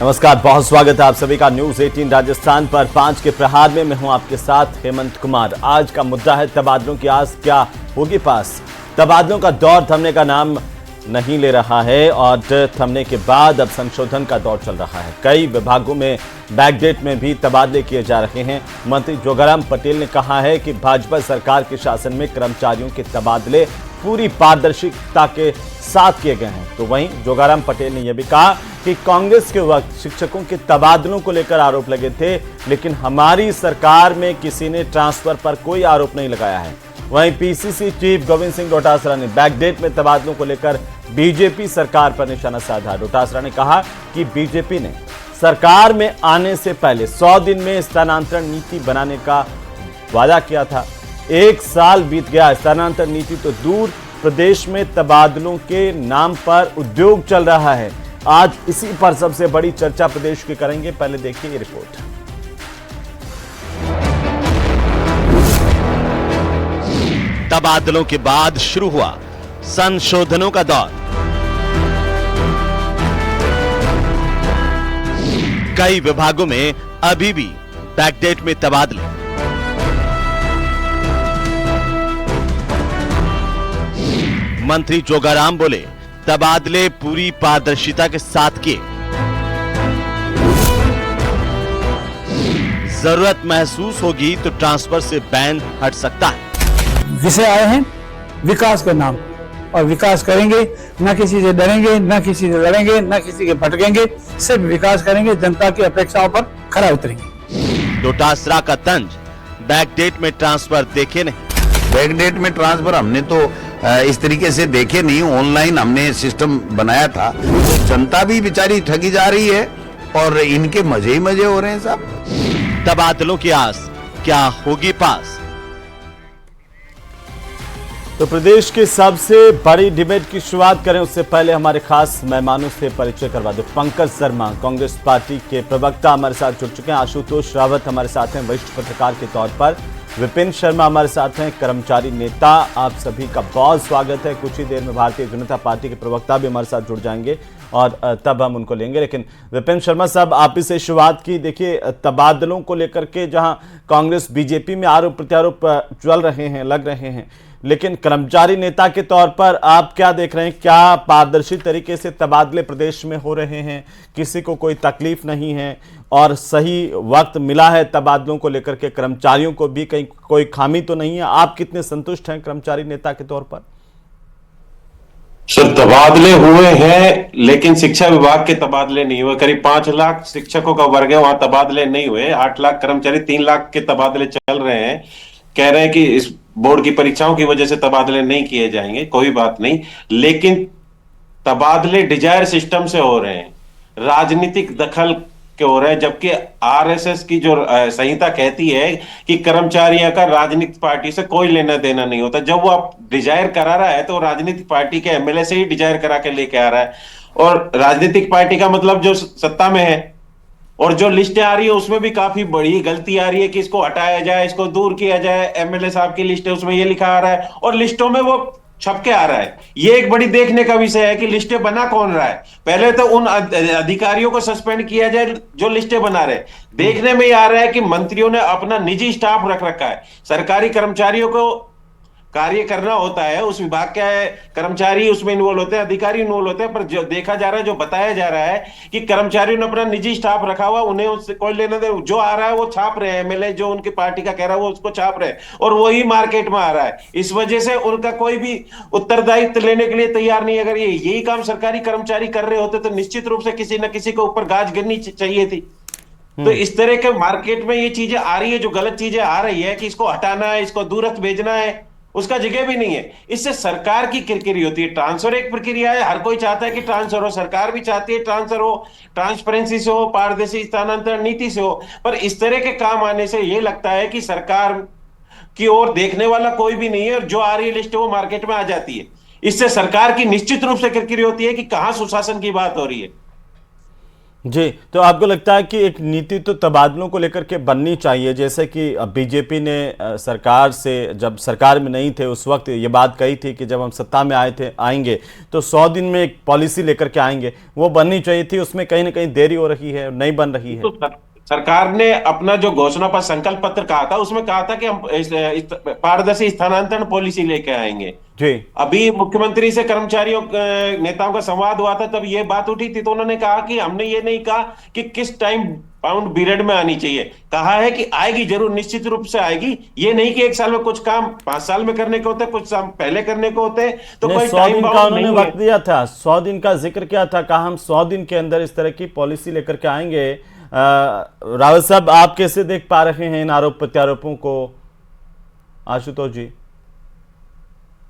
नमस्कार, बहुत स्वागत है आप सभी का न्यूज 18 राजस्थान पर 5 के प्रहार में। मैं हूं आपके साथ हेमंत कुमार। आज का मुद्दा है तबादलों की आस क्या होगी पास। तबादलों का दौर थमने का नाम नहीं ले रहा है और थमने के बाद अब संशोधन का दौर चल रहा है। कई विभागों में बैकडेट में भी तबादले किए जा रहे हैं। मंत्री जोगाराम पटेल ने कहा है कि भाजपा सरकार के शासन में कर्मचारियों के तबादले पूरी पारदर्शिता के साथ किए गए हैं। तो वहीं जोगाराम पटेल ने यह भी कहा कि कांग्रेस के वक्त शिक्षकों के तबादलों को लेकर आरोप लगे थे, लेकिन हमारी सरकार में किसी ने ट्रांसफर पर कोई आरोप नहीं लगाया है। वहीं पीसीसी चीफ गोविंद सिंह डोटासरा ने बैकडेट में तबादलों को लेकर बीजेपी सरकार पर निशाना साधा। डोटासरा ने कहा कि बीजेपी ने सरकार में आने से पहले 100 दिन में स्थानांतरण नीति बनाने का वादा किया था। 1 साल बीत गया, स्थानांतरण नीति तो दूर, प्रदेश में तबादलों के नाम पर उद्योग चल रहा है। आज इसी पर सबसे बड़ी चर्चा प्रदेश की करेंगे। पहले देखिए ये रिपोर्ट। तबादलों के बाद शुरू हुआ संशोधनों का दौर। कई विभागों में अभी भी बैकडेट में तबादले। मंत्री जोगाराम बोले तबादले पूरी पारदर्शिता के साथ किए। जरूरत महसूस होगी तो ट्रांसफर से बैन हट सकता है। विषय आए हैं विकास के नाम, और विकास करेंगे, न किसी से डरेंगे, न किसी से लड़ेंगे, न किसी के भटकेंगे, सिर्फ विकास करेंगे, जनता की अपेक्षाओं पर खरा उतरेंगे। डोटासरा का तंज, बैकडेट में ट्रांसफर देखे नहीं। बैकडेट में ट्रांसफर हमने तो इस तरीके से देखे नहीं, ऑनलाइन हमने सिस्टम बनाया था। जनता भी बेचारी ठगी जा रही है और इनके मजे ही मजे हो रहे हैं साहब। तबादलों की आस क्या होगी पास। तो प्रदेश के सबसे बड़ी डिबेट की शुरुआत करें उससे पहले हमारे खास मेहमानों से परिचय करवा दो। पंकज शर्मा कांग्रेस पार्टी के प्रवक्ता हमारे साथ जुड़ चुके हैं। आशुतोष रावत हमारे साथ हैं वरिष्ठ पत्रकार के तौर पर। विपिन शर्मा हमारे साथ हैं कर्मचारी नेता। आप सभी का बहुत स्वागत है। कुछ ही देर में भारतीय जनता पार्टी के प्रवक्ता भी हमारे साथ जुड़ जाएंगे और तब हम उनको लेंगे। लेकिन विपिन शर्मा साहब, आप ही से शुरुआत की। देखिए, तबादलों को लेकर के जहां कांग्रेस बीजेपी में आरोप प्रत्यारोप चल रहे हैं, लग रहे हैं, लेकिन कर्मचारी नेता के तौर पर आप क्या देख रहे हैं? क्या पारदर्शी तरीके से तबादले प्रदेश में हो रहे हैं? किसी को कोई तकलीफ नहीं है और सही वक्त मिला है तबादलों को लेकर के? कर्मचारियों को भी कहीं कोई खामी तो नहीं है? आप कितने संतुष्ट हैं कर्मचारी नेता के तौर पर? सर, तबादले हुए हैं लेकिन शिक्षा विभाग के तबादले नहीं हुए। करीब 5 लाख शिक्षकों का वर्ग है, वहां तबादले नहीं हुए। 8 लाख कर्मचारी, 3 लाख के तबादले चल रहे हैं। कह रहे हैं कि इस बोर्ड की परीक्षाओं की वजह से तबादले नहीं किए जाएंगे, कोई बात नहीं, लेकिन तबादले डिजायर सिस्टम से हो रहे हैं, राजनीतिक दखल के हो रहे हैं। जबकि आरएसएस की जो संहिता कहती है कि कर्मचारियों का राजनीतिक पार्टी से कोई लेना देना नहीं होता। जब वो आप डिजायर करा रहा है तो राजनीतिक पार्टी के एमएलए से ही डिजायर करा के लेके आ रहा है, और राजनीतिक पार्टी का मतलब जो सत्ता में है। और जो लिस्टें आ रही है उसमें भी काफी बड़ी गलती आ रही है कि इसको हटाया जाए, इसको दूर किया जाए। एमएलए साहब की लिस्ट है, उसमें ये लिखा आ रहा है और लिस्टों में वो छप के आ रहा है। ये एक बड़ी देखने का विषय है कि लिस्टें बना कौन रहा है। पहले तो उन अधिकारियों को सस्पेंड किया जाए जो लिस्टें बना रहे। देखने में ये आ रहा है कि मंत्रियों ने अपना निजी स्टाफ रख रखा है। सरकारी कर्मचारियों को कार्य करना होता है, उस विभाग के कर्मचारी उसमें इन्वॉल्व होते हैं, अधिकारी इन्वॉल्व होते हैं, पर जो देखा जा रहा है, जो बताया जा रहा है कि कर्मचारियों ने अपना निजी स्टाफ रखा हुआ, उन्हें उससे कोई लेना दे। जो आ रहा है वो छाप रहे हैं, एमएलए जो उनकी पार्टी का कह रहा है वो उसको छाप रहे हैं और वही मार्केट में आ रहा है। इस वजह से उनका कोई भी उत्तरदायित्व लेने के लिए तैयार नहीं। अगर यही काम सरकारी कर्मचारी कर रहे होते तो निश्चित रूप से किसी न किसी के ऊपर गाज गिरनी चाहिए थी। तो इस तरह के मार्केट में ये चीजें आ रही है, जो गलत चीजें आ रही है कि इसको हटाना है, इसको दूरस्थ भेजना है, उसका जगह भी नहीं है। इससे सरकार की किरकिरी होती है। ट्रांसफर एक प्रक्रिया है, हर कोई चाहता है कि ट्रांसफर हो, सरकार भी चाहती है ट्रांसफर हो, ट्रांसपेरेंसी से हो, पारदर्शी स्थानांतरण नीति से हो। पर इस तरह के काम आने से यह लगता है कि सरकार की ओर देखने वाला कोई भी नहीं है और जो आ रही है लिस्ट वो मार्केट में आ जाती है। इससे सरकार की निश्चित रूप से किरकिरी होती है कि कहां सुशासन की बात हो रही है। जी, तो आपको लगता है कि एक नीति तो तबादलों को लेकर के बननी चाहिए, जैसे कि बीजेपी ने सरकार से, जब सरकार में नहीं थे उस वक्त ये बात कही थी कि जब हम सत्ता में आएंगे तो 100 दिन में एक पॉलिसी लेकर के आएंगे, वो बननी चाहिए थी। उसमें कहीं ना कहीं देरी हो रही है, नहीं बन रही है। तो सरकार ने अपना जो घोषणा पर संकल्प पत्र कहा था, उसमें कहा था कि हम पारदर्शी स्थानांतरण पॉलिसी लेके आएंगे। जी, अभी मुख्यमंत्री से कर्मचारियों नेताओं का संवाद हुआ था, तब ये बात उठी थी, तो उन्होंने कहा कि हमने ये नहीं कहा कि किस टाइम बाउंड पीरियड में आनी चाहिए, कहा है कि आएगी जरूर, निश्चित रूप से आएगी। ये नहीं कि 1 साल में कुछ काम 5 साल में करने के होते, कुछ काम पहले करने को होते, तो कोई 100 टाइम दिन का बाउंड उन्होंने नहीं वक्त दिया था, 100 दिन का जिक्र किया था, कहा हम 100 दिन के अंदर इस तरह की पॉलिसी लेकर के आएंगे। रावत साहब, आप कैसे देख पा रहे हैं इन आरोप प्रत्यारोपों को? आशुतोष जी।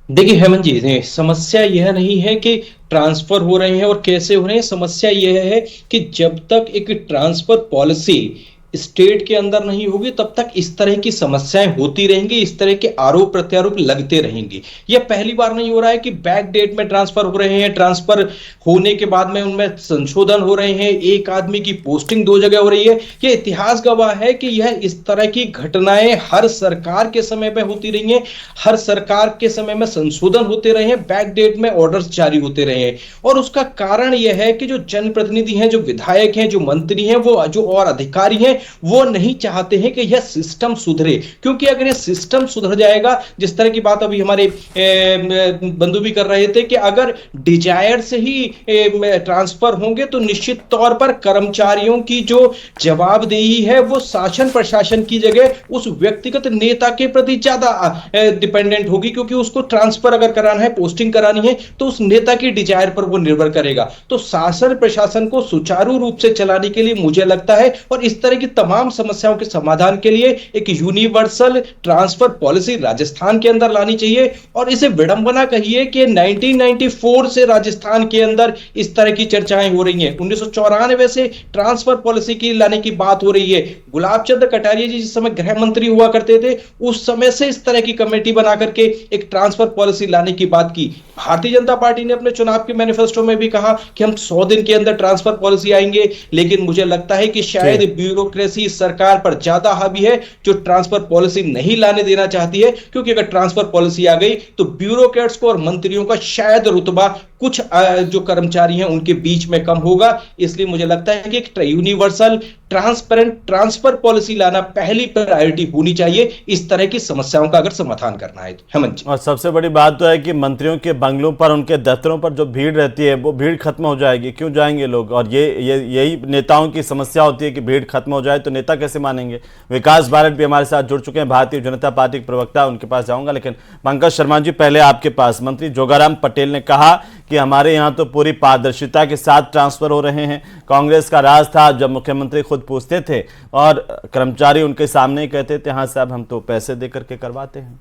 देखिए हेमंत जी, समस्या यह नहीं है कि ट्रांसफर हो रहे हैं और कैसे हो रहे हैं। समस्या यह है कि जब तक एक ट्रांसफर पॉलिसी स्टेट के अंदर नहीं होगी तब तक इस तरह की समस्याएं होती रहेंगी, इस तरह के आरोप प्रत्यारोप लगते रहेंगे। यह पहली बार नहीं हो रहा है कि बैक डेट में ट्रांसफर हो रहे हैं, ट्रांसफर होने के बाद में उनमें संशोधन हो रहे हैं, एक आदमी की पोस्टिंग 2 जगह हो रही है। यह इतिहास गवाह है कि यह इस तरह की घटनाएं हर सरकार के समय में होती रही हैं, हर सरकार के समय में संशोधन होते रहे हैं, बैक डेट में ऑर्डर्स जारी होते रहे हैं। और उसका कारण यह है कि जो जनप्रतिनिधि हैं, जो विधायक हैं, जो मंत्री हैं, वो जो और अधिकारी हैं, वो नहीं चाहते हैं कि यह सिस्टम सुधरे। क्योंकि अगर यह सिस्टम सुधर जाएगा, जिस तरह की बात अभी हमारे बंधु भी कर रहे थे कि अगर डिजायर से ही ट्रांसफर होंगे तो निश्चित तौर पर कर्मचारियों की जो जवाबदेही है वो शासन प्रशासन की जगह उस व्यक्तिगत नेता के प्रति ज्यादा डिपेंडेंट होगी, क्योंकि उसको ट्रांसफर अगर कराना है, पोस्टिंग करानी है, तो उस नेता की डिजायर पर वो निर्भर करेगा। तो शासन प्रशासन को सुचारू रूप से चलाने के लिए मुझे लगता है, और इस तरह की तमाम समस्याओं के समाधान के लिए, एक यूनिवर्सल ट्रांसफर पॉलिसी राजस्थान के अंदर लानी चाहिए। और इसे विडंबना कहिए कि 1994 से राजस्थान के अंदर इस तरह की चर्चाएं हो रही हैं। 1994 से ट्रांसफर पॉलिसी की लाने की बात हो रही है। गुलाब चंद कटारिया जी जिस समय गृह मंत्री हुआ करते थे, उस समय से इस तरह की कमेटी बना करके एक ट्रांसफर पॉलिसी लाने की बात की। भारतीय जनता पार्टी ने अपने चुनाव के मैनिफेस्टो में भी कहा कि हम 100 दिन के अंदर ट्रांसफर पॉलिसी आएंगे, लेकिन मुझे लगता है कि शायद ब्यूरोक्रेसी सरकार पर ज्यादा हावी है, जो ट्रांसफर पॉलिसी नहीं लाने देना चाहती है। क्योंकि अगर ट्रांसफर पॉलिसी आ गई तो ब्यूरोक्रेट्स को और मंत्रियों का शायद रुतबा कुछ जो कर्मचारी हैं उनके बीच में कम होगा। इसलिए मुझे लगता है कि एक यूनिवर्सल ट्रांसपेरेंट ट्रांसफर पॉलिसी लाना पहली प्रायोरिटी होनी चाहिए, इस तरह की समस्याओं का अगर समाधान करना है तो। हेमंत जी, और सबसे बड़ी बात तो है कि मंत्रियों के बंगलों पर, उनके दफ्तरों पर जो भीड़ रहती है वो भीड़ खत्म हो जाएगी। क्यों जाएंगे लोग? और यही नेताओं की समस्या होती है कि भीड़ खत्म हो जाए तो नेता कैसे मानेंगे। विकास भारत भी हमारे साथ जुड़ चुके हैं, भारतीय जनता पार्टी के प्रवक्ता, उनके पास जाऊंगा। लेकिन पंकज शर्मा जी, पहले आपके पास। मंत्री जोगाराम पटेल ने कहा कि हमारे यहाँ तो पूरी पारदर्शिता के साथ ट्रांसफर हो रहे हैं। कांग्रेस का राज था जब मुख्यमंत्री खुद पूछते थे और कर्मचारी उनके सामने ही कहते थे हाँ साहब हम तो पैसे दे करके करवाते हैं।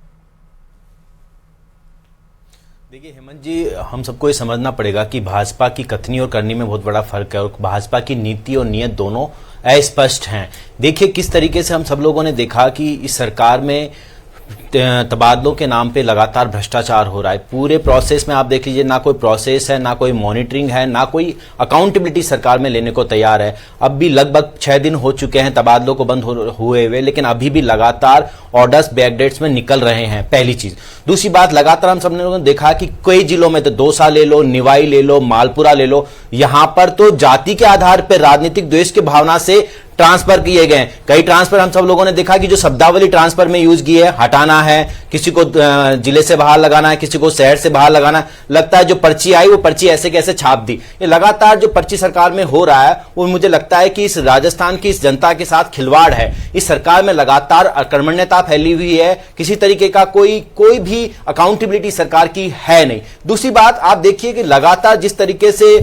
देखिए हेमंत जी, हम सबको ये समझना पड़ेगा कि भाजपा की कथनी और करनी में बहुत बड़ा फर्क है, और भाजपा की नीति और नियत दोनों अस्पष्ट हैं। देखिए किस तरीके से हम सब लोगों ने देखा कि इस सरकार में तबादलों के नाम पे लगातार भ्रष्टाचार हो रहा है। पूरे प्रोसेस में आप देख लीजिए, ना कोई प्रोसेस है, ना कोई मॉनिटरिंग है, ना कोई अकाउंटेबिलिटी सरकार में लेने को तैयार है। अब भी लगभग 6 दिन हो चुके हैं तबादलों को बंद हुए हुए, लेकिन अभी भी लगातार ऑर्डर्स बैकडेट्स में निकल रहे हैं, पहली चीज। दूसरी बात, लगातार हम सब लोगों ने देखा कि कई जिलों में तो दौसा ले लो, निवाई ले लो, मालपुरा ले लो, यहां पर तो जाति के आधार पर राजनीतिक द्वेष की भावना से ट्रांसफर किए गए। कई ट्रांसफर हम सब लोगों ने देखा कि जो शब्दावली ट्रांसफर में यूज की है, हटाना है, किसी को जिले से बाहर लगाना है, किसी को शहर से बाहर लगाना है। लगता है जो पर्ची आई वो पर्ची ऐसे कैसे छाप दी। ये लगातार जो पर्ची सरकार में हो रहा है वो मुझे लगता है कि इस राजस्थान की इस जनता के साथ खिलवाड़ है। इस सरकार में लगातार अकर्मण्यता फैली हुई है, किसी तरीके का कोई भी अकाउंटेबिलिटी सरकार की है नहीं। दूसरी बात, आप देखिए कि लगातार जिस तरीके से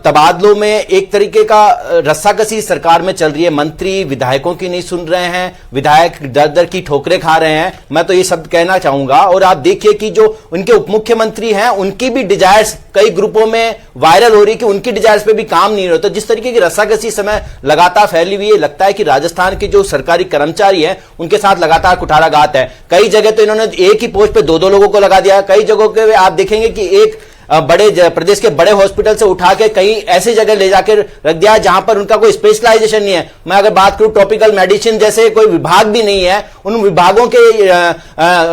तबादलों में एक तरीके का रस्साकसी सरकार में चल रही है, मंत्री विधायकों की नहीं सुन रहे हैं, विधायक दर दर की ठोकरें खा रहे हैं, मैं तो ये शब्द कहना चाहूंगा। और आप देखिए कि जो उनके उप मुख्यमंत्री हैं उनकी भी डिजायर्स कई ग्रुपों में वायरल हो रही कि उनकी डिजायर्स पे भी काम नहीं होता। जिस तरीके की रस्साकसी समय लगातार फैली हुई है, लगता है कि राजस्थान के जो सरकारी कर्मचारी हैं उनके साथ लगातार कुठाराघात है। कई जगह तो इन्होंने एक ही पोस्ट पे 2-2 लोगों को लगा दिया। कई जगहों के आप देखेंगे कि एक प्रदेश के बड़े हॉस्पिटल से उठा के कहीं ऐसी जगह ले जाकर रख दिया जहां पर उनका कोई स्पेशलाइजेशन नहीं है। मैं अगर बात करूं टॉपिकल मेडिसिन जैसे कोई विभाग भी नहीं है, उन विभागों के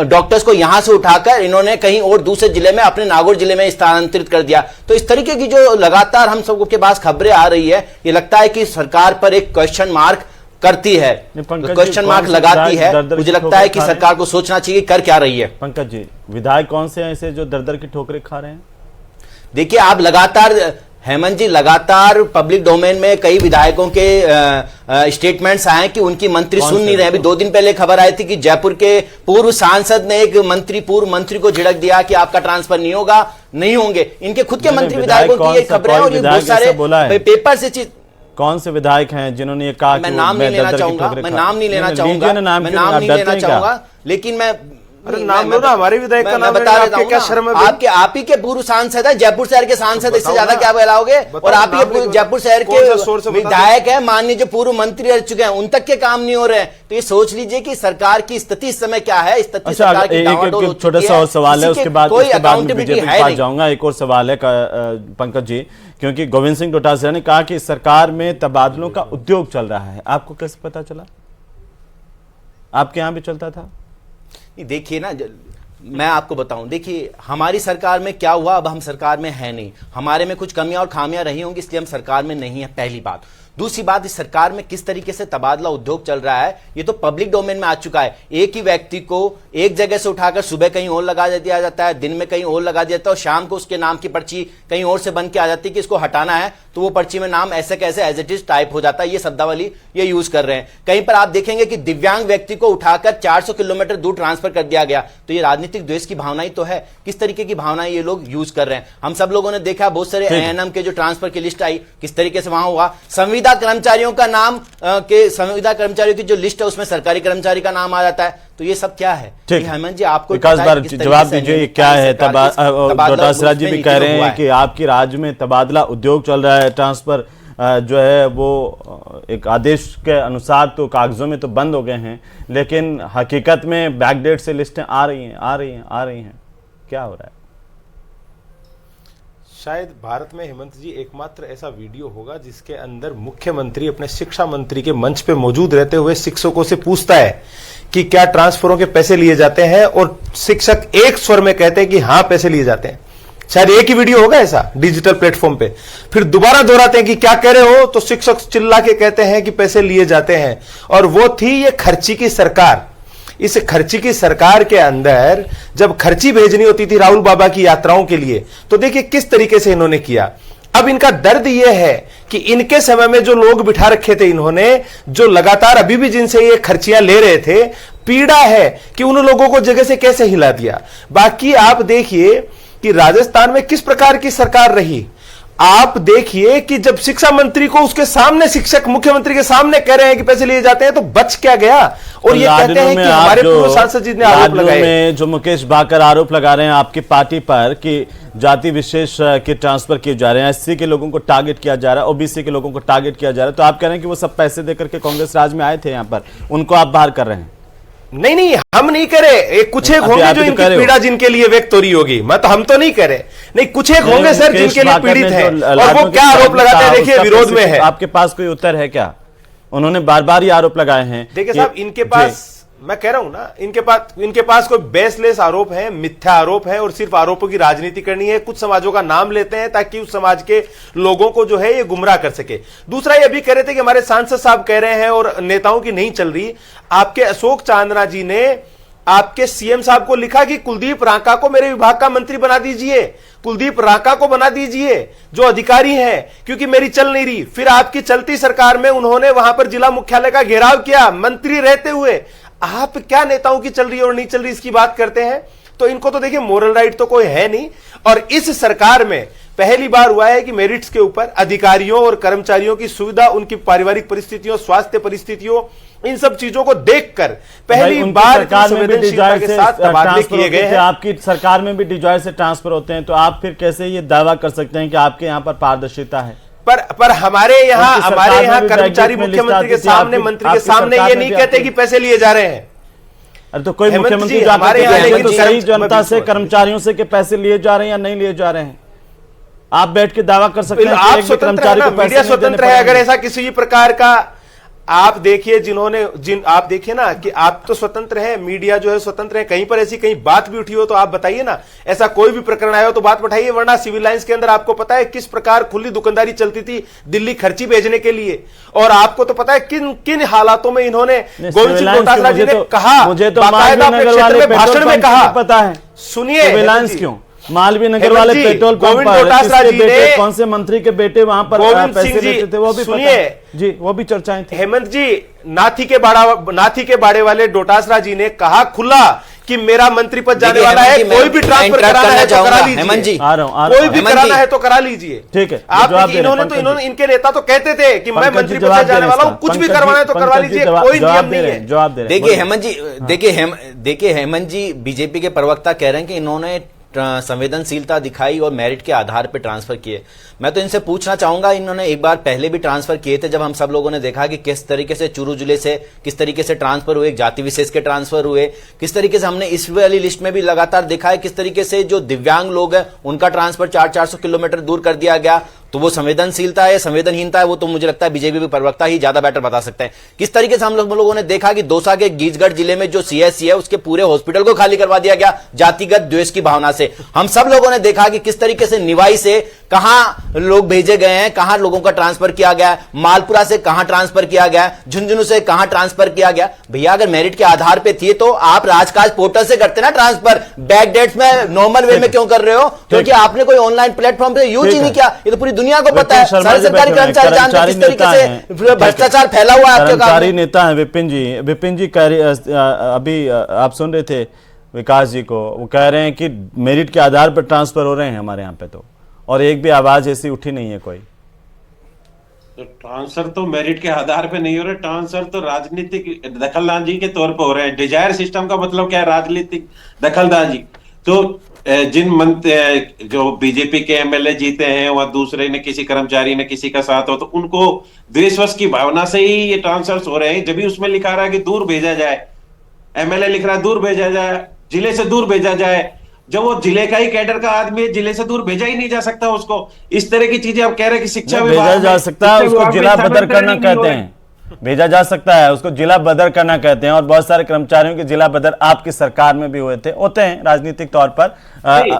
डॉक्टर्स को यहां से उठाकर इन्होंने कहीं और दूसरे जिले में, अपने नागौर जिले में स्थानांतरित कर दिया। तो इस तरीके की जो लगातार हम सबके पास खबरें आ रही है, ये लगता है कि सरकार पर एक क्वेश्चन मार्क करती है, क्वेश्चन मार्क लगाती है। मुझे लगता है कि सरकार को सोचना चाहिए कर क्या रही है। पंकज जी, विधायक कौन से हैं ऐसे जो दर की ठोकरें खा रहे हैं? देखिए, आप लगातार हेमंत जी, लगातार पब्लिक डोमेन में कई विधायकों के स्टेटमेंट्स आए कि उनकी मंत्री सुन नहीं रहे। अभी 2 दिन पहले खबर आई थी कि जयपुर के पूर्व सांसद ने एक पूर्व मंत्री को झिड़क दिया कि आपका ट्रांसफर नहीं होगा, नहीं होंगे। इनके खुद के मंत्री विधायकों की ये खबरें और ये बहुत सारे पेपर से चीज। कौन से विधायक हैं जिन्होंने ये कहा? मैं नाम नहीं लेना चाहूंगा, लेकिन मैं नाम लो ना, हमारे विधायक का नाम बता देता हूं। क्या शर्म है? आप ही के पूर्व सांसद है, जयपुर शहर के सांसद, इससे ज्यादा क्या फैलाओगे? और आप ही जयपुर शहर के विधायक है, माननीय जो पूर्व मंत्री रह चुके हैं, उन तक के काम नहीं हो रहे हैं। तो ये सोच लीजिए कि सरकार की स्थिति इस समय क्या है। स्थिति सरकार की डावाडोल हो चुकी है। छोटा सा और सवाल है, उसके बाद कोई अकाउंटेबिलिटी है नहीं। जाऊंगा। एक और सवाल है पंकज जी, क्योंकि गोविंद सिंह डोटासरा ने कहा कि सरकार में तबादलों का उद्योग चल रहा है। आपको कैसे पता चला? आपके यहां भी चलता था? देखिए ना, मैं आपको बताऊं, देखिए हमारी सरकार में क्या हुआ, अब हम सरकार में है नहीं, हमारे में कुछ कमियां और खामियां रही होंगी, इसलिए हम सरकार में नहीं है, पहली बात। दूसरी बात, इस सरकार में किस तरीके से तबादला उद्योग चल रहा है ये तो पब्लिक डोमेन में आ चुका है। एक ही व्यक्ति को एक जगह से उठाकर सुबह कहीं और लगा दिया जाता है, दिन में कहीं और लगा दिया जाता है, और शाम को उसके नाम की पर्ची कहीं और से बन के आ जाती है कि इसको हटाना है, तो वो पर्ची में नाम ऐसे कैसे एज इट इज टाइप हो जाता है। ये शब्दावली ये यूज कर रहे हैं। कहीं पर आप देखेंगे कि दिव्यांग व्यक्ति को उठाकर 400 किलोमीटर दूर ट्रांसफर कर दिया गया। तो ये राजनीतिक द्वेष की भावना ही तो है। किस तरीके की भावनाएं ये लोग यूज कर रहे हैं। हम सब लोगों ने देखा, बहुत सारे एएनएम के जो ट्रांसफर की लिस्ट आई, किस तरीके से वहां हुआ। संविदा कर्मचारियों का नाम के संविदा कर्मचारियों की जो लिस्ट है उसमें सरकारी कर्मचारी का नाम आ जाता है। तो ये सब क्या है? हेमंत जी, आपको जवाब दीजिए, क्या है? डोटासरा जी भी कह रहे हैं कि आपके राज्य में तबादला उद्योग चल रहा है, ट्रांसफर जो है वो एक आदेश के अनुसार तो कागजों में तो बंद हो गए हैं, लेकिन हकीकत में बैकडेट से लिस्टें आ रही हैं। क्या हो रहा है? शायद भारत में हेमंत जी एकमात्र ऐसा वीडियो होगा जिसके अंदर मुख्यमंत्री अपने शिक्षा मंत्री के मंच पे मौजूद रहते हुए शिक्षकों से पूछता है कि क्या ट्रांसफरों के पैसे लिए जाते हैं, और शिक्षक एक स्वर में कहते हैं कि हाँ पैसे लिए जाते हैं। शायद एक ही वीडियो होगा ऐसा डिजिटल प्लेटफॉर्म पे। फिर दोबारा दोहराते हैं कि क्या कह रहे हो, तो शिक्षक चिल्ला के कहते हैं कि पैसे लिए जाते हैं। और वो थी ये खर्ची की सरकार। इस खर्ची की सरकार के अंदर जब खर्ची भेजनी होती थी राहुल बाबा की यात्राओं के लिए, तो देखिए किस तरीके से इन्होंने किया। अब इनका दर्द यह है कि इनके समय में जो लोग बिठा रखे थे इन्होंने, जो लगातार अभी भी जिनसे ये खर्चियां ले रहे थे, पीड़ा है कि उन लोगों को जगह से कैसे हिला दिया। बाकी आप देखिए कि राजस्थान में किस प्रकार की सरकार रही। आप देखिए कि जब शिक्षा मंत्री को उसके सामने शिक्षक मुख्यमंत्री के सामने कह रहे हैं कि पैसे लिए जाते हैं, तो बच क्या गया। और ये कहते हैं कि हमारे पूर्व सांसद जी ने आरोप लगाए, जो मुकेश भाकर आरोप लगा रहे हैं आपकी पार्टी पर कि जाति विशेष के ट्रांसफर किए जा रहे हैं, एससी के लोगों को टारगेट किया जा रहा है, ओबीसी के लोगों को टारगेट किया जा रहा है, तो आप कह रहे हैं कि वो सब पैसे देकर के कांग्रेस राज में आए थे, यहाँ पर उनको आप बाहर कर रहे हैं? नहीं, हम नहीं करे। कुछ एक होंगे जो इनकी पीड़ा जिनके लिए व्यक्त हो रही होगी, हम तो नहीं करे। नहीं, कुछ एक होंगे सर जिनके लिए पीड़ित है, और वो क्या आरोप लगाते हैं देखिए विरोध में है। आपके पास कोई उत्तर है क्या? उन्होंने बार बार ये आरोप लगाए हैं। देखिए साहब, इनके पास, मैं कह रहा हूं ना, इनके पास कोई बेसलेस आरोप है, मिथ्या आरोप है, और सिर्फ आरोपों की राजनीति करनी है। कुछ समाजों का नाम लेते हैं ताकि उस समाज के लोगों को जो है ये गुमराह कर सके। दूसरा ये भी कह रहे थे कि हमारे सांसद साहब कह रहे हैं और नेताओं की नहीं चल रही। आपके अशोक चांदना जी ने आपके सीएम साहब को लिखा कि कुलदीप रांका को मेरे विभाग का मंत्री बना दीजिए, कुलदीप रांका को बना दीजिए जो अधिकारी हैं, क्योंकि मेरी चल नहीं रही। फिर आपकी चलती सरकार में उन्होंने वहां पर जिला मुख्यालय का घेराव किया मंत्री रहते हुए। आप क्या नेताओं की चल रही है और नहीं चल रही इसकी बात करते हैं? तो इनको तो देखिए मोरल राइट तो कोई है नहीं। और इस सरकार में पहली बार हुआ है कि मेरिट्स के ऊपर अधिकारियों और कर्मचारियों की सुविधा, उनकी पारिवारिक परिस्थितियों, स्वास्थ्य परिस्थितियों, इन सब चीजों को देखकर पहली बार संवेदनशीलता के साथ तबादले किए गए हैं। आपकी सरकार में भी डिजॉय से ट्रांसफर होते हैं, तो आप फिर कैसे ये दावा कर सकते हैं कि आपके यहाँ पर पारदर्शिता है? पर हमारे यहाँ कर्मचारी मुख्यमंत्री के सामने, मंत्री के सामने ये नहीं कहते कि पैसे लिए जा रहे हैं। अरे तो कोई मुख्यमंत्री सही जनता से, कर्मचारियों से कि पैसे लिए जा रहे हैं या नहीं लिए जा रहे हैं? आप बैठ के दावा कर सकते हैं कि आप एक भी स्वतंत्र है कर्मचारी ना, को पैसे मीडिया नहीं देने स्वतंत्र है। अगर पड़ेंगे। ऐसा किसी भी प्रकार का आप देखिए, आप देखिए ना कि आप तो स्वतंत्र हैं, मीडिया जो है स्वतंत्र है, कहीं पर ऐसी कहीं बात भी उठी हो तो आप बताइए ना, ऐसा कोई भी प्रकरण आया हो तो बात बताइए। वरना सिविल लाइंस के अंदर आपको पता है किस प्रकार खुली दुकानदारी चलती थी दिल्ली खर्ची भेजने के लिए, और आपको तो पता है किन किन हालातों में इन्होंने गोविंद सिंह डोटासरा जी ने कहा, मुझे तो बाकायदा अपने क्षेत्र में भाषण में कहा, पता है। सुनिए सर्विलांस क्यों? मालवीय नगर वाले पेट्रोल पंप गोविंद पर डोटासरा किसके जी बेटे, ने, कौन से मंत्री के बेटे वहां पर गोविंद पैसे सिंह जी, देते थे, वो भी सुनिए, पता है जी, वो भी चर्चाएं थी। हेमंत जी, नाथी के बाड़े वाले डोटासरा जी ने कहा खुला कि मेरा मंत्री पद जाने वाला है, कोई भी ट्रांसफर कराना है तो करा लीजिए। हेमंत जी, आ रहा हूं, कोई भी कराना है तो करा लीजिए। ठीक है, आप जवाब दे रहे हैं, इन्होंने इनके नेता तो कहते थे कि मैं पंकज मंत्री जी पद जवाब से जाने दे वाला रहे हूं, हैं, कुछ भी पंकज करवाना है जी, तो करवा पंकज जी लीजिए, जवाब कोई दे नियम नहीं रहे है। हैं, जवाब दे रहे हैं। देखिए हेमंत जी, देखिए हेमंत जी, बीजेपी के प्रवक्ता कह रहे हैं कि इन्होंने संवेदनशीलता दिखाई और मेरिट के आधार पर ट्रांसफर किए। मैं तो इनसे पूछना चाहूंगा, इन्होंने एक बार पहले भी ट्रांसफर किए थे जब हम सब लोगों ने देखा कि किस तरीके से चूरू जिले से किस तरीके से ट्रांसफर हुए, जाति विशेष के ट्रांसफर हुए, किस तरीके से हमने इस वाली लिस्ट में भी लगातार देखा है किस तरीके से जो दिव्यांग लोग हैं उनका ट्रांसफर 400 किलोमीटर दूर कर दिया गया। तो वो संवेदनशीलता है, संवेदनहीनता है, वो तो मुझे लगता है बीजेपी प्रवक्ता ही ज्यादा बेटर बता सकते हैं। किस तरीके से हम लोगों ने देखा कि दौसा के गीजगढ़ जिले में जो सीएससी है उसके पूरे हॉस्पिटल को खाली करवा दिया गया जातिगत द्वेष की भावना से। हम सब लोगों ने देखा कि किस तरीके से निवाई से कहां लोग भेजे गए हैं, कहां लोगों का ट्रांसफर किया गया, मालपुरा से कहां ट्रांसफर किया गया, झुंझुनू से कहां ट्रांसफर किया गया। भैया अगर मेरिट के आधार पर थी तो आप राजकाज पोर्टल से करते ना ट्रांसफर, बैक डेट्स में नॉर्मल वे में क्यों कर रहे हो? क्योंकि आपने कोई ऑनलाइन प्लेटफॉर्म पे यूज ही नहीं किया। ये तो पूरी दुनिया को पता है, सारे सरकारी कर्मचारी जानते हैं किस तरीके से भ्रष्टाचार फैला हुआ है आपके कर्मचारी नेता है विपिन जी अभी आप सुन रहे थे विकास जी को, वो कह रहे हैं कि मेरिट के आधार पर ट्रांसफर हो रहे हैं हमारे यहाँ पे, तो और एक भी आवाज ऐसी उठी नहीं है कोई। तो ट्रांसफर तो मेरिट के आधार पे नहीं हो रहे, ट्रांसफर तो राजनीतिक दखलंदाजी के तौर पर हो रहे हैं। डिजायर सिस्टम का मतलब क्या है? राजनीतिक दखलंदाजी। तो जिन मंत्री जो बीजेपी के एमएलए जीते हैं वह दूसरे ने किसी कर्मचारी ने किसी का साथ हो तो उनको द्वेषवश की भावना से ही ये ट्रांसफर हो रहे हैं। जब भी उसमें लिखा रहा है कि दूर भेजा जाए, एमएलए लिख रहा है दूर भेजा जाए, जिले से दूर भेजा जाए, जब वो जिले का ही कैडर का आदमी जिले से दूर भेजा ही नहीं जा सकता उसको। इस तरह की चीजें आप कह रहे हैं कि शिक्षा भेजा जा सकता है, उसको जिला बदर करना कहते हैं, भेजा जा सकता है उसको जिला बदर करना कहते हैं। और बहुत सारे कर्मचारियों के जिला बदर आपकी सरकार में भी होते हैं राजनीतिक तौर पर।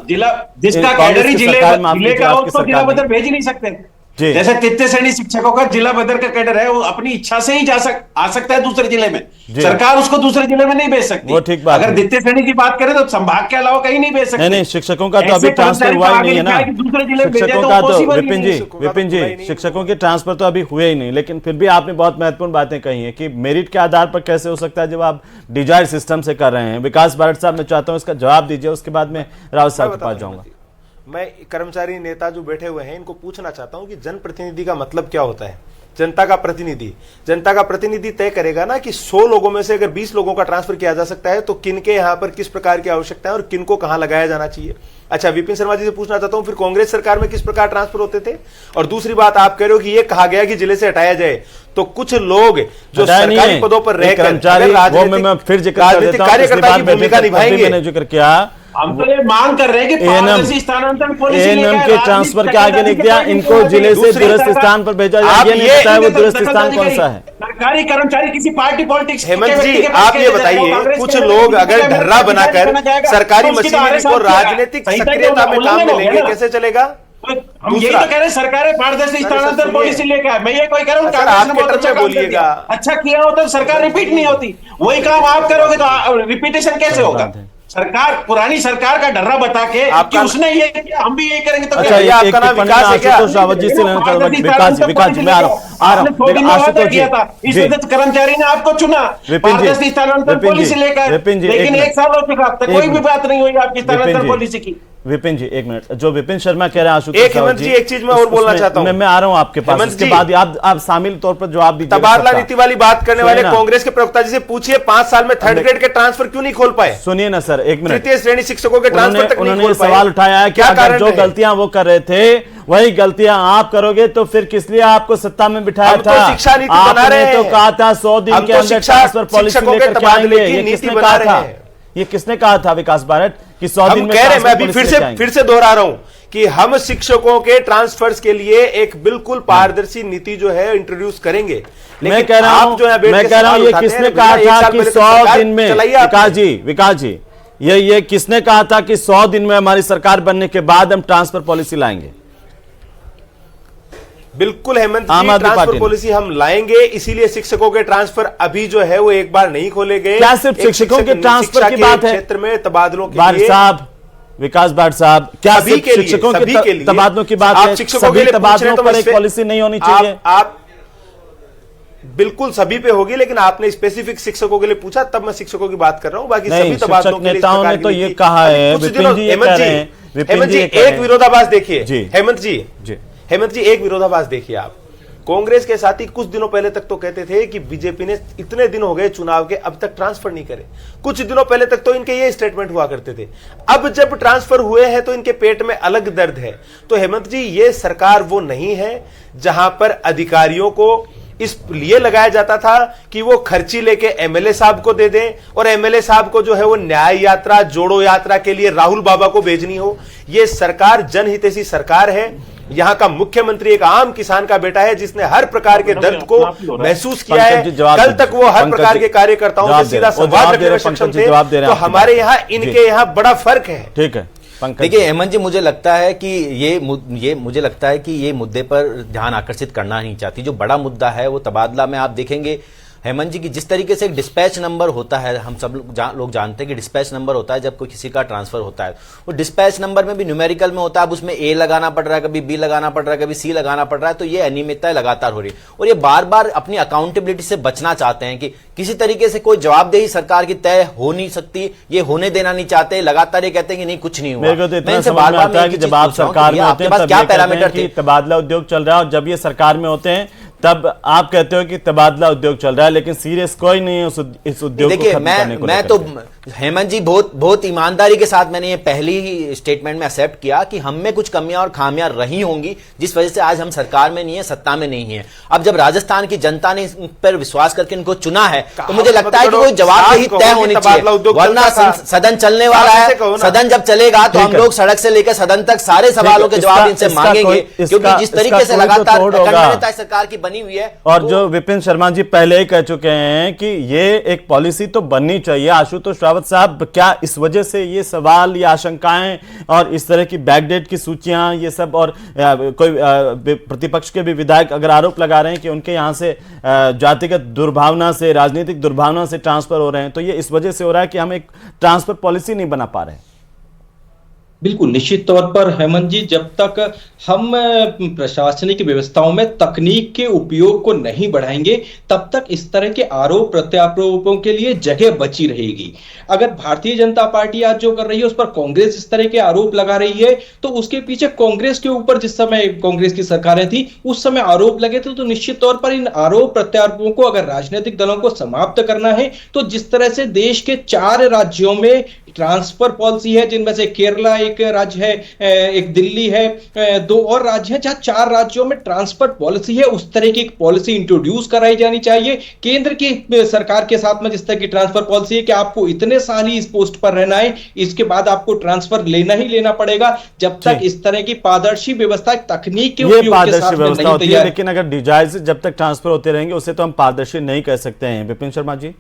जिला जिसका कैडर ही जिले का हो तो जिला बदर भेज ही नहीं सकते। जैसे तृतीय श्रेणी शिक्षकों का जिला बदर का कैडर है, वो अपनी इच्छा से ही आ सकता है दूसरे जिले में, सरकार उसको दूसरे जिले में नहीं भेज सकती। वो ठीक बात अगर द्वितीय श्रेणी की बात करें तो संभाग के अलावा कहीं नहीं भेज सकते। नहीं, शिक्षकों का तो अभी ट्रांसफर हुआ ही नहीं है ना। शिक्षकों का तो विपिन जी शिक्षकों के ट्रांसफर तो अभी हुए ही नहीं। लेकिन फिर भी आपने बहुत महत्वपूर्ण बातें कही है कि मेरिट के आधार पर कैसे हो सकता है जब आप डिजायर सिस्टम से कर रहे हैं। विकास भारत साहब, मैं चाहता हूँ इसका जवाब दीजिए, उसके बाद में रावत साहब के पास जाऊंगा। मैं कर्मचारी नेता जो बैठे हुए हैं इनको पूछना चाहता हूं कि जनप्रतिनिधि का मतलब क्या होता है? जनता का प्रतिनिधि तय करेगा ना कि 100 लोगों में से अगर 20 लोगों का ट्रांसफर किया जा सकता है तो किनके यहां पर किस प्रकार की आवश्यकता है और किनको कहां लगाया जाना चाहिए। अच्छा, विपिन शर्मा जी से पूछना चाहता हूं फिर कांग्रेस सरकार में किस प्रकार ट्रांसफर होते थे? और दूसरी बात, आप कह रहे हो कि ये कहा गया कि जिले से हटाया जाए, तो कुछ लोग जो सरकारी पदों पर रहकर राजनीतिक कार्यकर्ता की भूमिका निभाएंगे, जिक्र किया, हम तो ये मांग कर रहे हैं कि पारदर्शी स्थानांतरण पॉलिसी एएनएम के ट्रांसफर के आगे लिख दिया, इनको जिले से दूरस्थ स्थान पर भेजा जाए। ये नहीं पता है वो दूरस्थ स्थान कौन सा है। सरकारी कर्मचारी किसी पार्टी पॉलिटिक्स। हेमंत जी, आप ये बताइए, कुछ लोग अगर ढर्रा बनाकर सरकारी मशीनरी को राजनीतिक सक्रियता में काम में लेंगे, कैसे चलेगा? हम यही तो कह रहे हैं, सरकार पारदर्शी स्थानांतरण पॉलिसी लेकर। मैं ये कोई कह रहा हूँ कांग्रेस ने बहुत अच्छा बोलिएगा, अच्छा किया होता तो सरकार रिपीट नहीं होती। वही काम आप करोगे तो रिपीटेशन कैसे होगा? सरकार पुरानी सरकार का डर्रा बता के कि उसने ये किया हम भी यही करेंगे तो अच्छा, क्या? आपका नाम विकास है क्या? रावत जी से लेना चाहूंगा। विकास जी, मैं आ रहा हूं आशुतोष जी। इस वजह से कर्मचारी ने आपको चुना पारदर्शी स्थानांतरण पॉलिसी लेकर, लेकिन 1 साल हो चुका, अब तक कोई भी बात नहीं हुई आपकी स्थानांतरण पॉलिसी की। विपिन जी, एक मिनट, जो विपिन शर्मा कह रहे हैं आशुतोष जी, एक चीज मैं और बोलना चाहता हूं। मैं आ रहा हूं आपके पास, इसके बाद आप शामिल तौर पर जवाब दीजिए। तबादला नीति वाली बात करने वाले कांग्रेस के प्रवक्ता जी से पूछिए 5 साल में 3rd ग्रेड के ट्रांसफर क्यों नहीं खोल पाए? सुनिए ना सर, एक मिनट। तृतीय श्रेणी शिक्षकों के ट्रांसफर तक नहीं खोल पाए। सवाल उठाया है कि अगर जो गलतियां वो कर रहे थे वही गलतियां आप करोगे तो फिर किस लिए आपको सत्ता में बिठाया था? तो शिक्षा नीति बना रहे हैं, तो कहा था 100 दिन के अंदर ट्रांसफर पॉलिसी लेकर के आएंगे। ये किसने कहा था? ये किसने कहा था? विकास भारत, कि 100 दिन हम में कह रहे हैं, मैं ट्रांसफर अभी पॉलिसी लेके आएंगे? फिर से दोहरा रहा हूं कि हम शिक्षकों के ट्रांसफर्स के लिए एक बिल्कुल पारदर्शी नीति जो है इंट्रोड्यूस करेंगे। मैं कह रहा हूं, ये किसने कहा था कि 100 दिन में, विकास जी ये किसने कहा था कि 100 दिन में हमारी सरकार बनने के बाद हम ट्रांसफर पॉलिसी लाएंगे? बिल्कुल हेमंत जी, ट्रांसफर पॉलिसी हम लाएंगे, इसीलिए शिक्षकों के ट्रांसफर अभी जो है वो एक बार नहीं खोले गए। क्या सिर्फ शिक्षकों के ट्रांसफर की बात है? क्षेत्र में तबादलों के भाट साहब, विकास भाट साहब, क्या सिर्फ शिक्षकों के तबादलों की बात है? सभी तबादलों पर एक पॉलिसी नहीं होनी चाहिए? आप बिल्कुल सभी पे होगी, लेकिन आपने स्पेसिफिक शिक्षकों के लिए पूछा, तब मैं शिक्षकों की बात कर रहा हूं। बाकी सभी तबादलों के लिए नेताओं ने तो ये कहा है, विपिन जी ये कह रहे हैं, हेमंत जी एक विरोधाभास देखिए, हेमंत जी एक विरोधाभास देखिए आप। कांग्रेस के साथी कुछ दिनों पहले तक तो कहते थे कि बीजेपी ने इतने दिन हो गए चुनाव के, अब तक ट्रांसफर नहीं करे। कुछ दिनों पहले तक तो इनके ये स्टेटमेंट हुआ करते थे। अब जब ट्रांसफर हुए हैं तो इनके पेट में अलग दर्द है। तो हेमंत जी, ये सरकार वो नहीं है जहां पर अधिकारियों को इस लिए लगाया जाता था कि वो खर्ची लेके एमएलए साहब को दे दें और एमएलए साहब को जो है वो न्याय यात्रा, जोड़ो यात्रा के लिए राहुल बाबा को भेजनी हो। ये सरकार जनहितैषी सरकार है। यहाँ का मुख्यमंत्री एक आम किसान का बेटा है जिसने हर प्रकार के दर्द को महसूस किया है। कल तक वो हर प्रकार के कार्यकर्ताओं से सीधा संवाद रखने में सक्षम थे। तो हमारे यहाँ इनके यहाँ बड़ा फर्क है। ठीक है, देखिए हेमंत जी, मुझे लगता है कि मुझे लगता है कि ये मुद्दे पर ध्यान आकर्षित करना नहीं चाहती। जो बड़ा मुद्दा है वो तबादला में आप देखेंगे हेमंत जी की जिस तरीके से डिस्पैच नंबर होता है, हम सब लोग जानते हैं कि डिस्पैच नंबर होता है जब कोई किसी का ट्रांसफर होता है। वो डिस्पैच नंबर में भी न्यूमेरिकल में होता है, अब उसमें ए लगाना पड़ रहा है, कभी बी लगाना पड़ रहा है, कभी सी लगाना पड़ रहा है। तो ये अनियमितताएं लगातार हो रही है और ये बार बार अपनी अकाउंटेबिलिटी से बचना चाहते हैं कि किसी तरीके से कोई जवाबदेही सरकार की तय हो नहीं सकती, ये होने देना नहीं चाहते। लगातार ये कहते हैं कि नहीं कुछ नहीं हुआ। मैं इनसे बार बार आता है कि जब आप सरकार में होते हैं क्या पैरामीटर थे? तबादला उद्योग चल रहा है और जब ये सरकार में होते हैं तब आप कहते हो कि तबादला उद्योग चल रहा है, लेकिन सीरियस कोई नहीं है इस उद्योग को खत्म करने को। मैं तो हेमंत जी बहुत ईमानदारी के साथ मैंने ये पहली ही स्टेटमेंट में एक्सेप्ट किया कि हम में कुछ कमियां और खामियां रही होंगी जिस वजह से आज हम सरकार में नहीं है, सत्ता में नहीं है। अब जब राजस्थान की जनता ने इन पर विश्वास करके इनको चुना है तो मुझे लगता है कि कोई जवाबदेही तय होनी चाहिए, वरना सदन चलने वाला है। सदन जब चलेगा तो हम लोग सड़क से लेकर सदन तक सारे सवालों के जवाब इनसे मांगेंगे, क्योंकि जिस तरीके से लगातार सरकार की बनी हुई है। और जो विपिन शर्मा जी पहले ही कह चुके हैं कि ये एक पॉलिसी तो बननी चाहिए। आशुतोष रावत साहब, क्या इस वजह से ये सवाल, ये आशंकाएं और इस तरह की बैकडेट की सूचियां, ये सब, और कोई प्रतिपक्ष के भी विधायक अगर आरोप लगा रहे हैं कि उनके यहां से जातिगत दुर्भावना से, राजनीतिक दुर्भावना से ट्रांसफर हो रहे हैं, तो ये इस वजह से हो रहा है कि हम एक ट्रांसफर पॉलिसी नहीं बना पा रहे हैं? बिल्कुल निश्चित तौर पर हेमंत जी, जब तक हम प्रशासनिक व्यवस्थाओं में तकनीक के उपयोग को नहीं बढ़ाएंगे तब तक इस तरह के आरोप प्रत्यारोपों के लिए जगह बची रहेगी। अगर भारतीय जनता पार्टी आज जो कर रही है उस पर कांग्रेस इस तरह के आरोप लगा रही है तो उसके पीछे कांग्रेस के ऊपर जिस समय कांग्रेस की सरकारें थी उस समय आरोप लगे थे। तो निश्चित तौर पर इन आरोप प्रत्यारोपों को अगर राजनीतिक दलों को समाप्त करना है तो जिस तरह से देश के 4 राज्यों में ट्रांसफर पॉलिसी है, जिनमें से केरला एक राज्य है, एक दिल्ली है, 2 और राज्य हैं जहां 4 राज्यों में ट्रांसफर पॉलिसी है, उस तरह की एक पॉलिसी इंट्रोड्यूस कराई जानी चाहिए। केंद्र की सरकार के साथ में जिस तरह की ट्रांसफर पॉलिसी है कि आपको इतने साल ही इस पोस्ट पर रहना है, इसके बाद आपको ट्रांसफर लेना ही लेना पड़ेगा। जब तक इस तरह की पारदर्शी व्यवस्था तकनीक के उपयोग के साथ में नहीं तैयार, लेकिन अगर डिजाइन जब तक ट्रांसफर होते रहेंगे उसे तो हम पारदर्शी नहीं कह सकते हैं। विपिन शर्मा जी,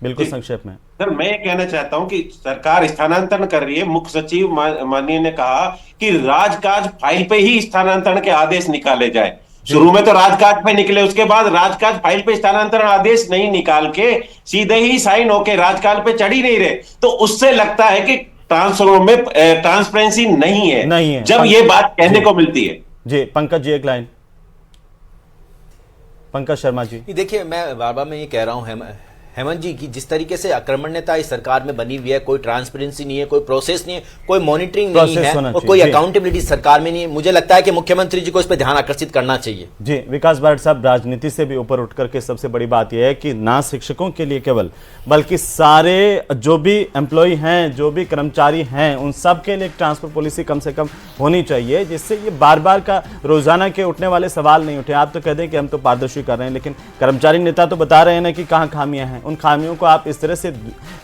बिल्कुल संक्षेप में। सर, मैं ये कहना चाहता हूं कि सरकार स्थानांतरण कर रही है। मुख्य सचिव माननीय ने कहा कि राजकाज फाइल पे ही स्थानांतरण के आदेश निकाले जाए। शुरू में तो राजकाज पे निकले, उसके बाद राजकाज फाइल पे स्थानांतरण आदेश नहीं निकाल के सीधे ही साइन होके राजकाज पे चढ़ ही नहीं रहे, तो उससे लगता है कि ट्रांसफरों में ट्रांसपेरेंसी नहीं है जब ये बात कहने को मिलती है। जी पंकज जी, एक लाइन। पंकज शर्मा जी, देखिए मैं बार बार मैं ये कह रहा हूं हेमंत जी की जिस तरीके से आक्रमण्यता इस सरकार में बनी हुई है, कोई ट्रांसपेरेंसी नहीं है, कोई प्रोसेस नहीं है, कोई मॉनिटरिंग नहीं है और कोई अकाउंटेबिलिटी सरकार में नहीं है। मुझे लगता है कि मुख्यमंत्री जी को इस पर ध्यान आकर्षित करना चाहिए। जी विकास भाट साहब, राजनीति से भी ऊपर उठकर के सबसे बड़ी बात यह है कि ना शिक्षकों के लिए केवल, बल्कि सारे जो भी एम्प्लॉय हैं, जो भी कर्मचारी हैं, उन सब के लिए एक ट्रांसफर पॉलिसी कम से कम होनी चाहिए, जिससे ये बार बार का रोजाना के उठने वाले सवाल नहीं उठे। आप तो कह दें कि हम तो पारदर्शी कर रहे हैं, लेकिन कर्मचारी नेता तो बता रहे हैं ना कि कहाँ खामियां हैं। हैं, उन खामियों को आप इस तरह से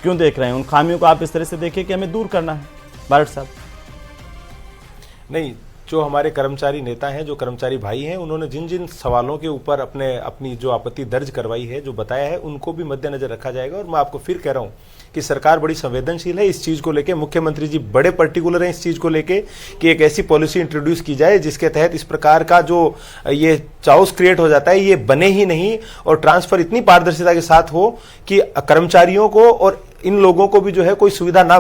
क्यों देख रहे हैं? उन खामियों को आप इस तरह से देखिए कि हमें दूर करना है। बारट साहब, नहीं, जो हमारे कर्मचारी नेता हैं, जो कर्मचारी भाई हैं, उन्होंने जिन जिन सवालों के ऊपर अपनी जो आपत्ति दर्ज करवाई है, जो बताया है, उनको भी मद्देनजर रखा जाएगा। और मैं आपको फिर कह रहा हूं कि सरकार बड़ी संवेदनशील है इस चीज को लेके। मुख्यमंत्री जी बड़े पर्टिकुलर हैं इस चीज को लेके कि एक ऐसी पॉलिसी इंट्रोड्यूस की जाए जिसके तहत इस प्रकार का जो ये चाउस क्रिएट हो जाता है ये बने ही नहीं, और ट्रांसफर इतनी पारदर्शिता के साथ हो कि कर्मचारियों को और इन लोगों को भी जो है कोई सुविधा ना,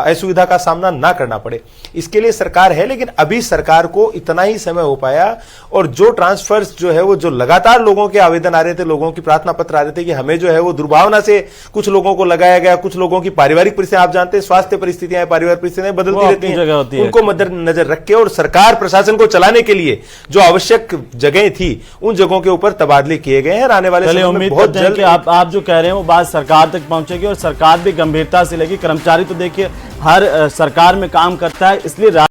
असुविधा का सामना ना करना पड़े। इसके लिए सरकार है, लेकिन अभी सरकार को इतना ही समय हो पाया। और जो ट्रांसफर्स जो है वो जो लगातार लोगों के आवेदन आ रहे थे, लोगों की प्रार्थना पत्र आ रहे थे कि हमें जो है वो दुर्भावना से कुछ लोगों को लगाया गया, कुछ लोगों की पारिवारिक परिस्थितियां, आप जानते हैं स्वास्थ्य परिस्थितियां, पारिवारिक परिस्थितियां बदलती रहती हैं, उनको मद्देनजर रख के और सरकार प्रशासन को चलाने के लिए जो आवश्यक जगह थी उन जगहों के ऊपर तबादले किए गए हैं। आने वाले समय में बहुत जल्द आप जो कह रहे हैं वो बात सरकार तक पहुंचेगी और सरकार भी गंभीरता से लेगी। कर्मचारी तो देखिए हर सरकार में काम करता है, इसलिए